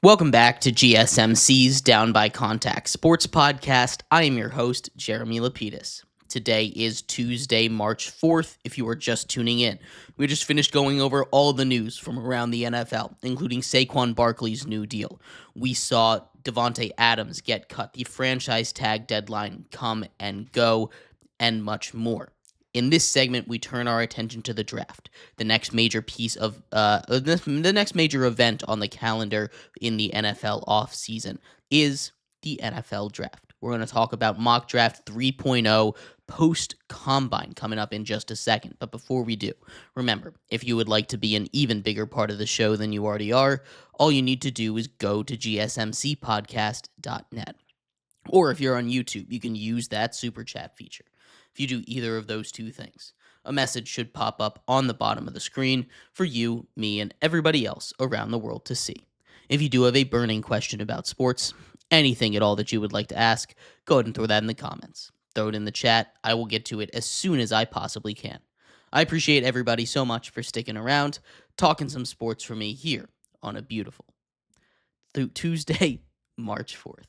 Welcome back to GSMC's Down by Contact Sports Podcast. I am your host, Jeremy Lapidus. Today is Tuesday, March 4th, if you are just tuning in. We just finished going over all the news from around the NFL, including Saquon Barkley's new deal. We saw Devontae Adams get cut, the franchise tag deadline come and go, and much more. In this segment, we turn our attention to the draft, the next major piece of the next major event on the calendar in the NFL offseason is the NFL draft. We're going to talk about mock draft 3.0 post-combine coming up in just a second. But before we do, remember, if you would like to be an even bigger part of the show than you already are, all you need to do is go to gsmcpodcast.net. Or if you're on YouTube, you can use that super chat feature. If you do either of those two things, a message should pop up on the bottom of the screen for you, me, and everybody else around the world to see. If you do have a burning question about sports, anything at all that you would like to ask, go ahead and throw that in the comments. Throw it in the chat. I will get to it as soon as I possibly can. I appreciate everybody so much for sticking around, talking some sports for me here on a beautiful Tuesday, March 4th.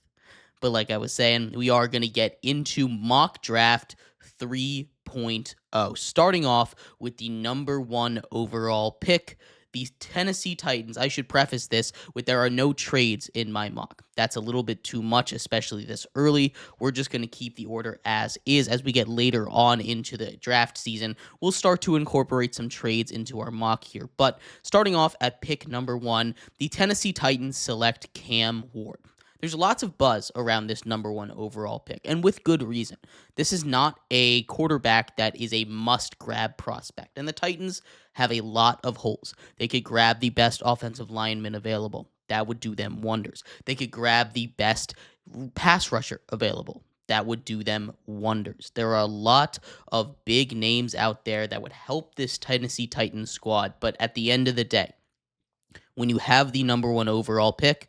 But like I was saying, we are going to get into mock draft 3.0, starting off with the number one overall pick, the Tennessee Titans. I should preface this with there are no trades in my mock. That's a little bit too much, especially this early. We're just going to keep the order as is. As we get later on into the draft season, we'll start to incorporate some trades into our mock here. But starting off at pick number one, the Tennessee Titans select Cam Ward. There's lots of buzz around this number one overall pick, and with good reason. This is not a quarterback that is a must-grab prospect, and the Titans have a lot of holes. They could grab the best offensive lineman available. That would do them wonders. They could grab the best pass rusher available. That would do them wonders. There are a lot of big names out there that would help this Tennessee Titans squad, but at the end of the day, when you have the number one overall pick,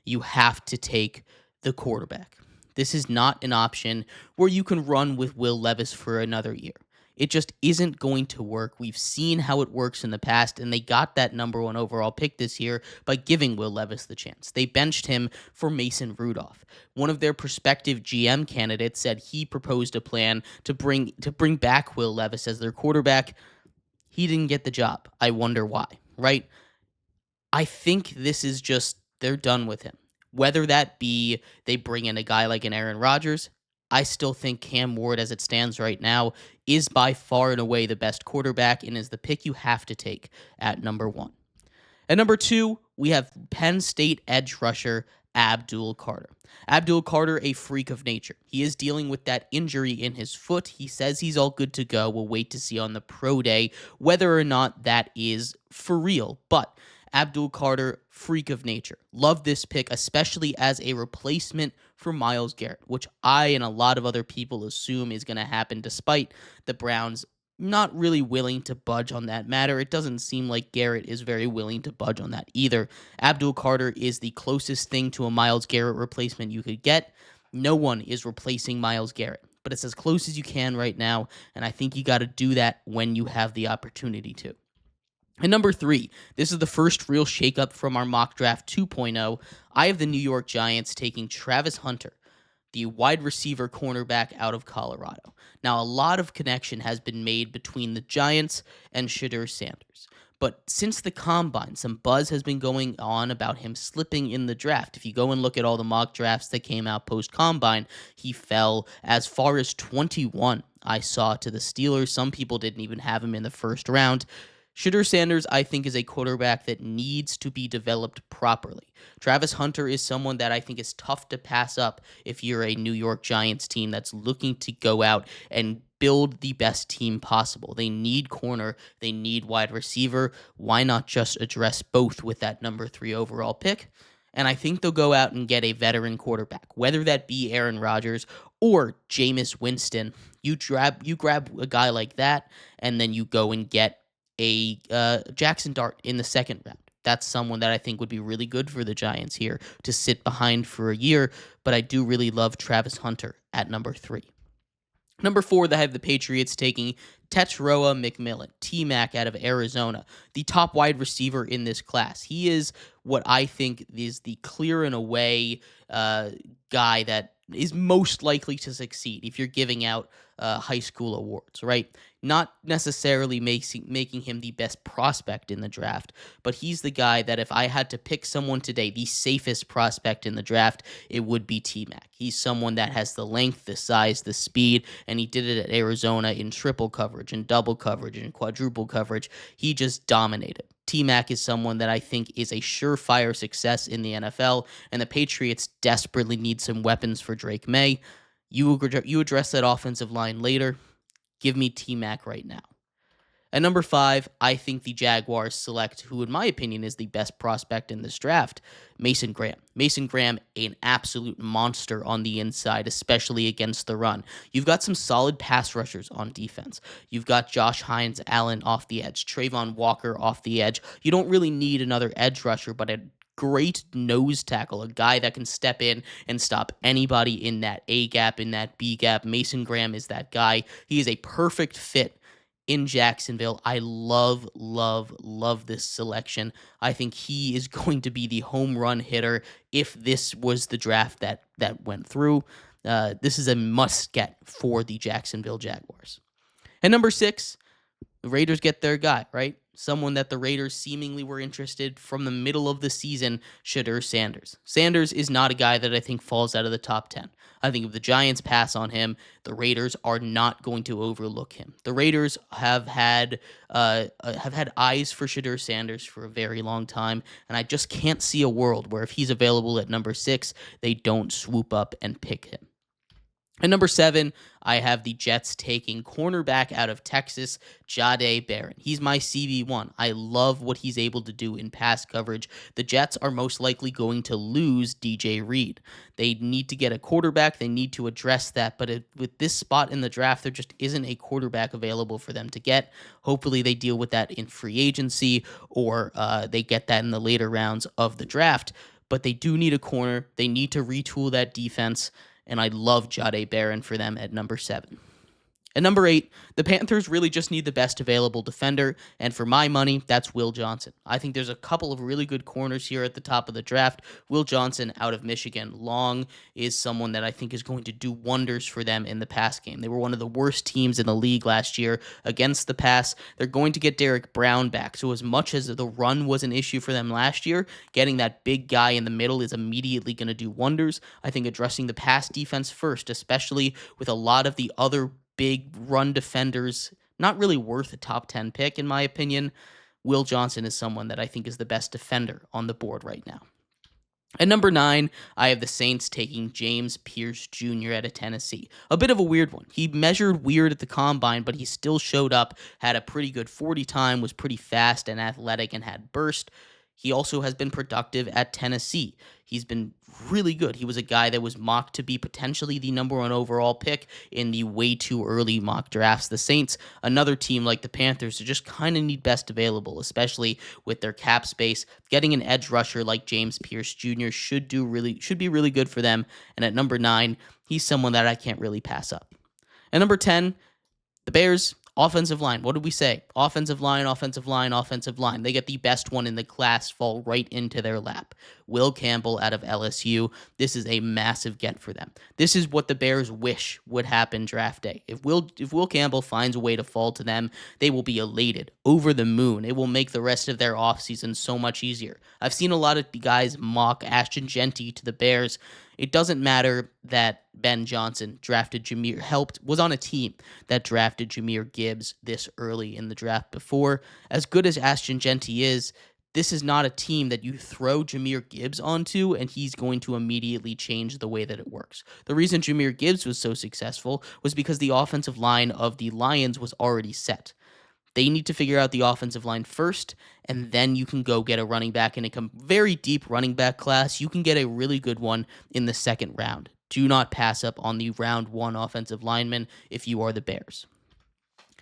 you have to take the quarterback. This is not an option where you can run with Will Levis for another year. It just isn't going to work. We've seen how it works in the past, and they got that number one overall pick this year by giving Will Levis the chance. They benched him for Mason Rudolph. One of their prospective GM candidates said he proposed a plan to bring back Will Levis as their quarterback. He didn't get the job. I wonder why, right? I think this is just they're done with him. Whether that be they bring in a guy like an Aaron Rodgers, I still think Cam Ward, as it stands right now, is by far and away the best quarterback and is the pick you have to take at number one. At number two, we have Penn State edge rusher Abdul Carter. Abdul Carter, a freak of nature. He is dealing with that injury in his foot. He says he's all good to go. We'll wait to see on the pro day whether or not that is for real. But Abdul Carter, freak of nature. Love this pick, especially as a replacement for Myles Garrett, which I and a lot of other people assume is going to happen despite the Browns not really willing to budge on that matter. It doesn't seem like Garrett is very willing to budge on that either. Abdul Carter is the closest thing to a Myles Garrett replacement you could get. No one is replacing Myles Garrett, but it's as close as you can right now, and I think you got to do that when you have the opportunity to. And number three, this is the first real shakeup from our mock draft 2.0. I have the New York Giants taking Travis Hunter, the wide receiver cornerback out of Colorado. Now, a lot of connection has been made between the Giants and Shedeur Sanders. But since the combine, some buzz has been going on about him slipping in the draft. If you go and look at all the mock drafts that came out post-combine, he fell as far as 21, I saw, to the Steelers. Some people didn't even have him in the first round. Shedeur Sanders, I think, is a quarterback that needs to be developed properly. Travis Hunter is someone that I think is tough to pass up if you're a New York Giants team that's looking to go out and build the best team possible. They need corner. They need wide receiver. Why not just address both with that number 3 overall pick? And I think they'll go out and get a veteran quarterback, whether that be Aaron Rodgers or Jameis Winston. You grab a guy like that, and then you go and get a Jackson Dart in the second round. That's someone that I think would be really good for the Giants here to sit behind for a year, but I do really love Travis Hunter at number 3. Number 4, they have the Patriots taking Tetroa McMillan, T-Mac out of Arizona, the top wide receiver in this class. He is what I think is the clear and away guy that is most likely to succeed if you're giving out high school awards, right? Not necessarily making him the best prospect in the draft, but he's the guy that if I had to pick someone today, the safest prospect in the draft, it would be T-Mac. He's someone that has the length, the size, the speed, and he did it at Arizona in triple coverage and double coverage and quadruple coverage. He just dominated. T-Mac is someone that I think is a surefire success in the NFL, and the Patriots desperately need some weapons for Drake May. You address that offensive line later. Give me T-Mac right now. At number 5, I think the Jaguars select who, in my opinion, is the best prospect in this draft, Mason Graham. Mason Graham, an absolute monster on the inside, especially against the run. You've got some solid pass rushers on defense. You've got Josh Hines Allen off the edge, Trayvon Walker off the edge. You don't really need another edge rusher, but a great nose tackle, a guy that can step in and stop anybody in that A gap, in that B gap. Mason Graham is that guy. He is a perfect fit in Jacksonville. I love, love, love this selection. I think he is going to be the home run hitter if this was the draft that went through. This is a must get for the Jacksonville Jaguars. And number 6, the Raiders get their guy, right? Someone that the Raiders seemingly were interested from the middle of the season, Shedeur Sanders. Sanders is not a guy that I think falls out of the top 10. I think if the Giants pass on him, the Raiders are not going to overlook him. The Raiders have had eyes for Shedeur Sanders for a very long time, and I just can't see a world where if he's available at number 6, they don't swoop up and pick him. At number 7, I have the Jets taking cornerback out of Texas, Jahdae Barron. He's my CB1. I love what he's able to do in pass coverage. The Jets are most likely going to lose DJ Reed. They need to get a quarterback. They need to address that. But with this spot in the draft, there just isn't a quarterback available for them to get. Hopefully they deal with that in free agency or they get that in the later rounds of the draft. But they do need a corner. They need to retool that defense. And I love Jahdae Barron for them at number 7. At number 8, the Panthers really just need the best available defender, and for my money, that's Will Johnson. I think there's a couple of really good corners here at the top of the draft. Will Johnson out of Michigan. Long is someone that I think is going to do wonders for them in the pass game. They were one of the worst teams in the league last year against the pass. They're going to get Derek Brown back, so as much as the run was an issue for them last year, getting that big guy in the middle is immediately going to do wonders. I think addressing the pass defense first, especially with a lot of the other big run defenders, not really worth a top 10 pick, in my opinion. Will Johnson is someone that I think is the best defender on the board right now. At number 9, I have the Saints taking James Pierce Jr. out of Tennessee. A bit of a weird one. He measured weird at the combine, but he still showed up, had a pretty good 40 time, was pretty fast and athletic, and had burst. He also has been productive at Tennessee. He's been really good. He was a guy that was mocked to be potentially the number 1 overall pick in the way too early mock drafts. The Saints, another team like the Panthers, who just kind of need best available, especially with their cap space. Getting an edge rusher like James Pierce Jr. should be really good for them. And at number 9, he's someone that I can't really pass up. At number 10, the Bears. Offensive line. What did we say? Offensive line, offensive line, offensive line. They get the best one in the class fall right into their lap. Will Campbell out of LSU. This is a massive get for them. This is what the Bears wish would happen draft day. If Will Campbell finds a way to fall to them, they will be elated, over the moon. It will make the rest of their offseason so much easier. I've seen a lot of the guys mock Ashton Genty to the Bears. It doesn't matter that Ben Johnson was on a team that drafted Jahmyr Gibbs this early in the draft before. As good as Ashton Genty is, this is not a team that you throw Jahmyr Gibbs onto and he's going to immediately change the way that it works. The reason Jahmyr Gibbs was so successful was because the offensive line of the Lions was already set. They need to figure out the offensive line first, and then you can go get a running back in a very deep running back class. You can get a really good one in the second round. Do not pass up on the round 1 offensive lineman if you are the Bears.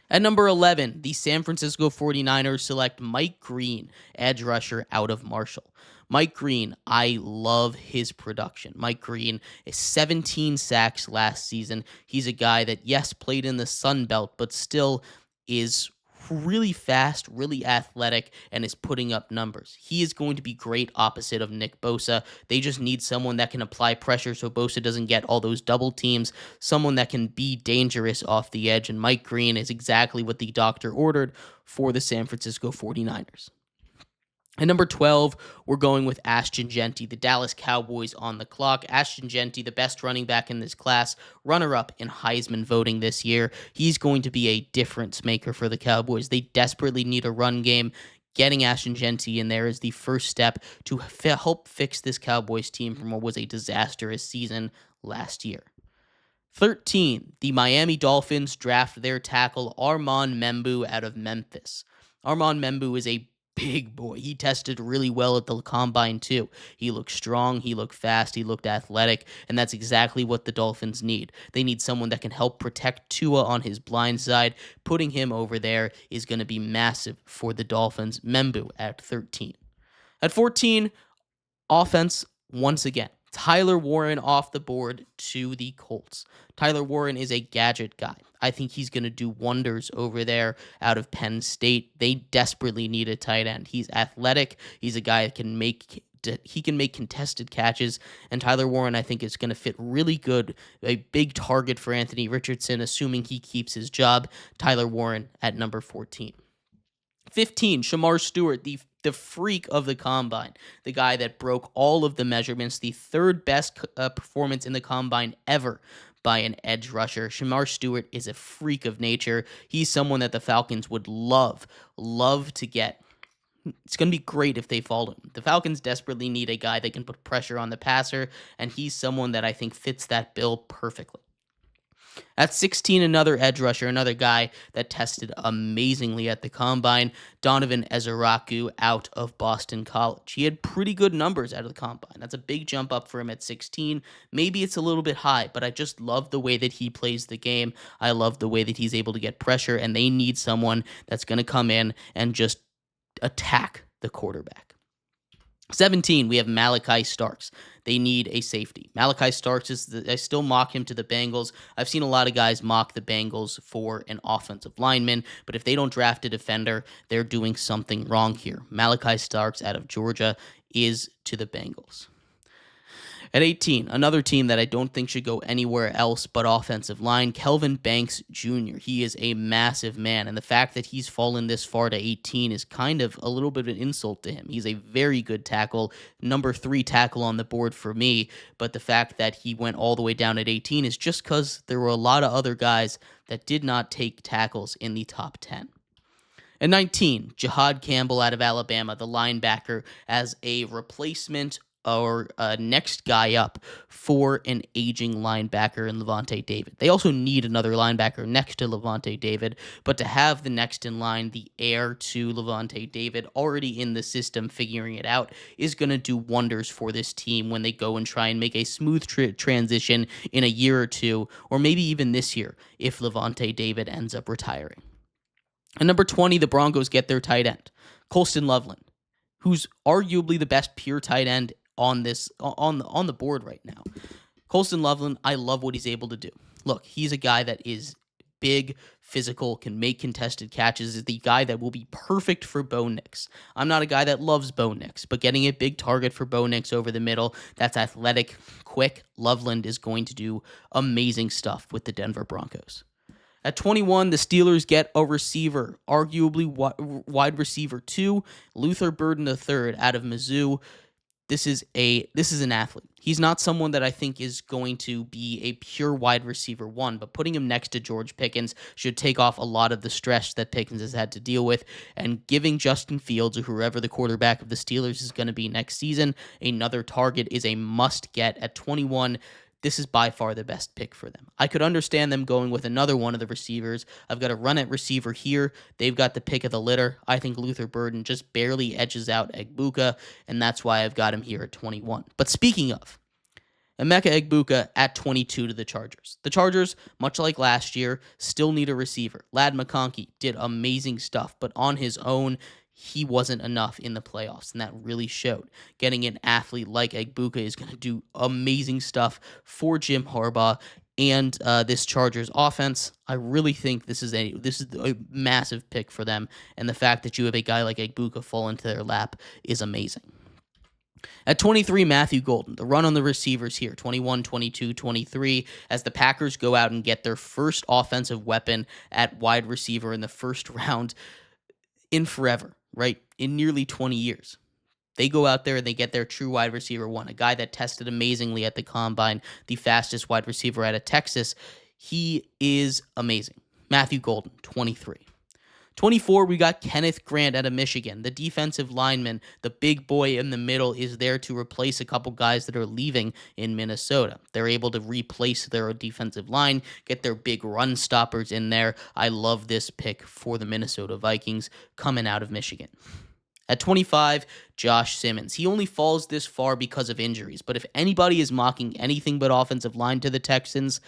At number 11, the San Francisco 49ers select Mike Green, edge rusher out of Marshall. Mike Green, I love his production. Mike Green is 17 sacks last season. He's a guy that, yes, played in the Sun Belt, but still is really fast, really athletic, and is putting up numbers. He is going to be great opposite of Nick Bosa. They just need someone that can apply pressure so Bosa doesn't get all those double teams, someone that can be dangerous off the edge, and Mike Green is exactly what the doctor ordered for the San Francisco 49ers. At number 12, we're going with Ashton Jeanty, the Dallas Cowboys on the clock. Ashton Jeanty, the best running back in this class, runner-up in Heisman voting this year. He's going to be a difference maker for the Cowboys. They desperately need a run game. Getting Ashton Jeanty in there is the first step to help fix this Cowboys team from what was a disastrous season last year. 13, the Miami Dolphins draft their tackle Armand Membou out of Memphis. Armand Membou is a big boy. He tested really well at the combine too. He looked strong, he looked fast, he looked athletic, and that's exactly what the Dolphins need. They need someone that can help protect Tua on his blind side. Putting him over there is going to be massive for the Dolphins. Membou at 13. At 14, offense once again. Tyler Warren off the board to the Colts. Tyler Warren is a gadget guy. I think he's going to do wonders over there out of Penn State. They desperately need a tight end. He's athletic. He's a guy that can make contested catches, and Tyler Warren, I think, is going to fit really good. A big target for Anthony Richardson, assuming he keeps his job. Tyler Warren at number 14. 15, Shamar Stewart, the freak of the combine, the guy that broke all of the measurements, the third best performance in the combine ever by an edge rusher. Shamar Stewart is a freak of nature. He's someone that the Falcons would love to get. It's going to be great if they follow him. The Falcons desperately need a guy that can put pressure on the passer, and he's someone that I think fits that bill perfectly. At 16, another edge rusher, another guy that tested amazingly at the combine, Donovan Ezeraku out of Boston College. He had pretty good numbers out of the combine. That's a big jump up for him at 16. Maybe it's a little bit high, but I just love the way that he plays the game. I love the way that he's able to get pressure, and they need someone that's going to come in and just attack the quarterback. 17, we have Malachi Starks. They need a safety. Malachi Starks I still mock him to the Bengals. I've seen a lot of guys mock the Bengals for an offensive lineman, but if they don't draft a defender, they're doing something wrong here. Malachi Starks out of Georgia is to the Bengals. At 18, another team that I don't think should go anywhere else but offensive line, Kelvin Banks Jr. He is a massive man, and the fact that he's fallen this far to 18 is kind of a little bit of an insult to him. He's a very good tackle, number 3 tackle on the board for me, but the fact that he went all the way down at 18 is just because there were a lot of other guys that did not take tackles in the top 10. At 19, Jihad Campbell out of Alabama, the linebacker, as a replacement or next guy up for an aging linebacker in Levante David. They also need another linebacker next to Levante David, but to have the next in line, the heir to Levante David, already in the system figuring it out, is going to do wonders for this team when they go and try and make a smooth transition in a year or two, or maybe even this year, if Levante David ends up retiring. At number 20, the Broncos get their tight end, Colston Loveland, who's arguably the best pure tight end on the board right now. Colston Loveland, I love what he's able to do. Look, he's a guy that is big, physical, can make contested catches, is the guy that will be perfect for Bo Nix. I'm not a guy that loves Bo Nix, but getting a big target for Bo Nix over the middle, that's athletic, quick. Loveland is going to do amazing stuff with the Denver Broncos. At 21, the Steelers get a receiver, arguably wide receiver 2, Luther Burden III out of Mizzou. This is an athlete. He's not someone that I think is going to be a pure wide receiver 1, but putting him next to George Pickens should take off a lot of the stress that Pickens has had to deal with, and giving Justin Fields or whoever the quarterback of the Steelers is going to be next season another target is a must-get at 21. This is by far the best pick for them. I could understand them going with another one of the receivers. I've got a run at receiver here. They've got the pick of the litter. I think Luther Burden just barely edges out Egbuka, and that's why I've got him here at 21. But speaking of, Emeka Egbuka at 22 to the Chargers. The Chargers, much like last year, still need a receiver. Ladd McConkey did amazing stuff, but on his own, he wasn't enough in the playoffs, and that really showed. Getting an athlete like Egbuka is going to do amazing stuff for Jim Harbaugh and this Chargers offense. I really think this is a massive pick for them, and the fact that you have a guy like Egbuka fall into their lap is amazing. At 23, Matthew Golden. The run on the receivers here, 21, 22, 23, as the Packers go out and get their first offensive weapon at wide receiver in the first round in forever, right? In nearly 20 years. They go out there and they get their true wide receiver one, a guy that tested amazingly at the combine, the fastest wide receiver out of Texas. He is amazing. Matthew Golden, 23. 24, we got Kenneth Grant out of Michigan. The defensive lineman, the big boy in the middle, is there to replace a couple guys that are leaving in Minnesota. They're able to replace their defensive line, get their big run stoppers in there. I love this pick for the Minnesota Vikings coming out of Michigan. At 25, Josh Simmons. He only falls this far because of injuries, but if anybody is mocking anything but offensive line to the Texans,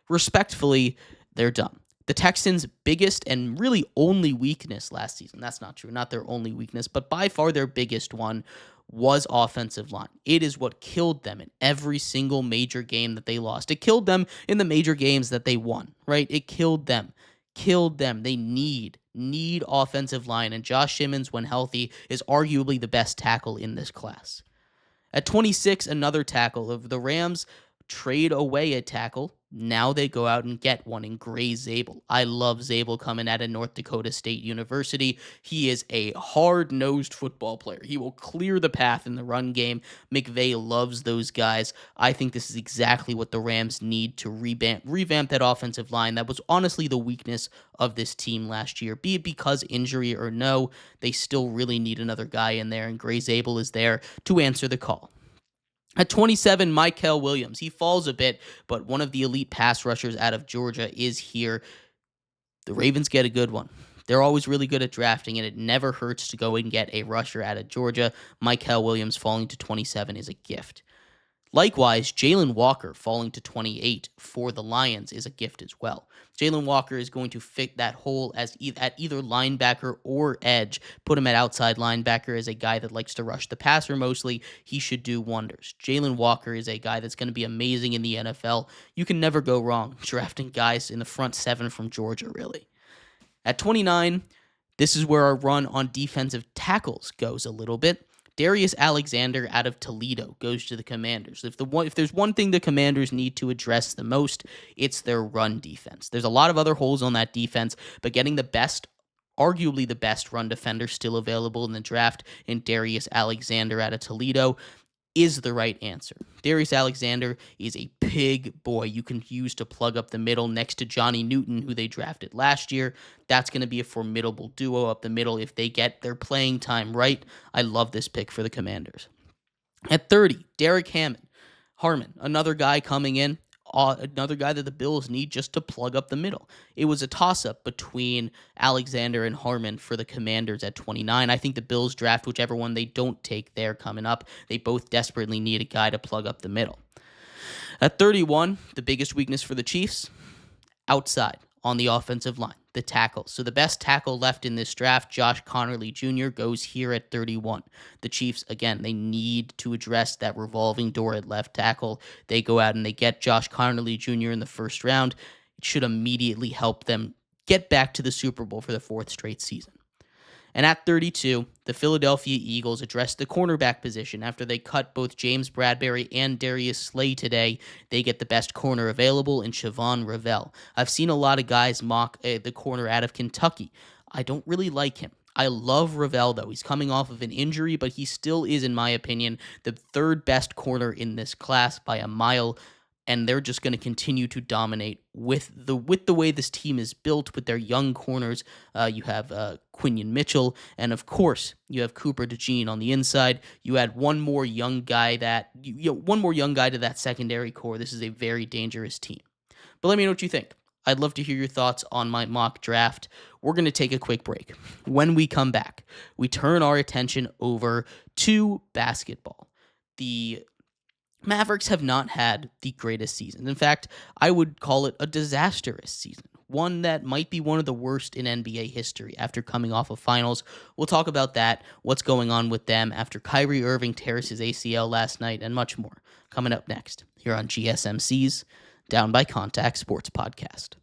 respectfully, they're dumb. The Texans' biggest and really only weakness last season, that's not true, not their only weakness, but by far their biggest one, was offensive line. It is what killed them in every single major game that they lost. It killed them in the major games that they won, right? It killed them. They need offensive line, and Josh Simmons, when healthy, is arguably the best tackle in this class. At 26, another tackle. Of the Rams trade away a tackle, now they go out and get one in Gray Zabel. I love Zabel coming out of North Dakota State University. He is a hard-nosed football player. He will clear the path in the run game. McVay loves those guys. I think this is exactly what the Rams need to revamp that offensive line. That was honestly the weakness of this team last year. Be it because injury or no, they still really need another guy in there, and Gray Zabel is there to answer the call. At 27, Mykel Williams. He falls a bit, but one of the elite pass rushers out of Georgia is here. The Ravens get a good one. They're always really good at drafting, and it never hurts to go and get a rusher out of Georgia. Mykel Williams falling to 27 is a gift. Likewise, Jalen Walker falling to 28 for the Lions is a gift as well. Jalen Walker is going to fit that hole at either linebacker or edge. Put him at outside linebacker as a guy that likes to rush the passer mostly. He should do wonders. Jalen Walker is a guy that's going to be amazing in the NFL. You can never go wrong drafting guys in the front seven from Georgia, really. At 29, this is where our run on defensive tackles goes a little bit. Darius Alexander out of Toledo goes to the Commanders. If there's one thing the Commanders need to address the most, it's their run defense. There's a lot of other holes on that defense, but getting the best, arguably the best run defender still available in the draft in Darius Alexander out of Toledo is the right answer. Darius Alexander is a big boy you can use to plug up the middle next to Johnny Newton, who they drafted last year. That's going to be a formidable duo up the middle if they get their playing time right. I love this pick for the Commanders. At 30, Derek Harmon, another guy coming in. Another guy that the Bills need just to plug up the middle. It was a toss-up between Alexander and Harmon for the Commanders at 29. I think the Bills draft whichever one they don't take there coming up. They both desperately need a guy to plug up the middle. At 31, the biggest weakness for the Chiefs, outside on the offensive line, the tackle. So the best tackle left in this draft, Josh Connerly Jr., goes here at 31. The Chiefs, again, they need to address that revolving door at left tackle. They go out and they get Josh Connerly Jr. in the first round. It should immediately help them get back to the Super Bowl for the fourth straight season. And at 32, the Philadelphia Eagles addressed the cornerback position. After they cut both James Bradbury and Darius Slay today, they get the best corner available in Siobhan Ravel. I've seen a lot of guys mock the corner out of Kentucky. I don't really like him. I love Ravel, though. He's coming off of an injury, but he still is, in my opinion, the third best corner in this class by a mile. And they're just going to continue to dominate with the way this team is built with their young corners. You have Quinion Mitchell, and of course you have Cooper DeJean on the inside. You add one more young guy to that secondary core. This is a very dangerous team. But let me know what you think. I'd love to hear your thoughts on my mock draft. We're going to take a quick break. When we come back, we turn our attention over to basketball. The Mavericks have not had the greatest season. In fact, I would call it a disastrous season. one that might be one of the worst in NBA history after coming off of finals. We'll talk about that, what's going on with them after Kyrie Irving tears his ACL last night, and much more coming up next here on GSMC's Down by Contact Sports Podcast.